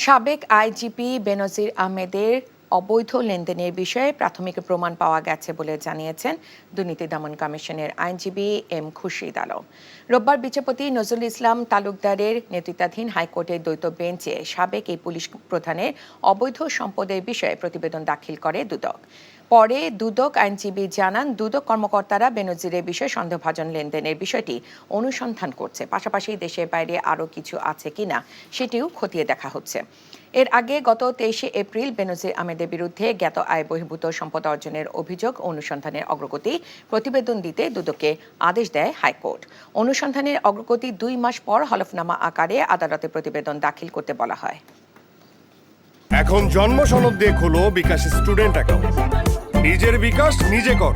সাবেক আইজিপি বেনজির আহমেদের অবৈধ লেনদেনের বিষয়ে প্রাথমিক প্রমাণ পাওয়া গেছে বলে জানিয়েছেন দুর্নীতি দমন কমিশনের আইনজীবী এম খুরশিদ আলম। রোববার বিচারপতি নজরুল ইসলাম তালুকদারের নেতৃত্বাধীন হাইকোর্টের দ্বৈত বেঞ্চে সাবেক এই পুলিশ প্রধানের অবৈধ সম্পদের বিষয়ে প্রতিবেদন দাখিল করে দুদক। পরে দুদক আইনজীবী জানান, দুদক কর্মকর্তারা বেনজিরের বিষয়ে সন্দেহভাজন লেনদেনের বিষয়টি অনুসন্ধান করছে, পাশাপাশি দেশের বাইরে আরও কিছু আছে কিনা সেটিও খতিয়ে দেখা হচ্ছে। এর আগে গত 23 এপ্রিল বেনজির আহমেদের বিরুদ্ধে জ্ঞাত আয় বহির্ভূত সম্পদ অর্জনের অভিযোগ অনুসন্ধানের অগ্রগতি প্রতিবেদন দিতে দুদককে আদেশ দেয় হাইকোর্ট। অনুসন্ধানের অগ্রগতি 2 মাস পর হলফনামা আকারে আদালতে প্রতিবেদন দাখিল করতে বলা হয়। এখন জন্ম সনদ দিয়ে খোলো বিকাশ স্টুডেন্ট অ্যাকাউন্ট। নিজের বিকাশ নিজে কর।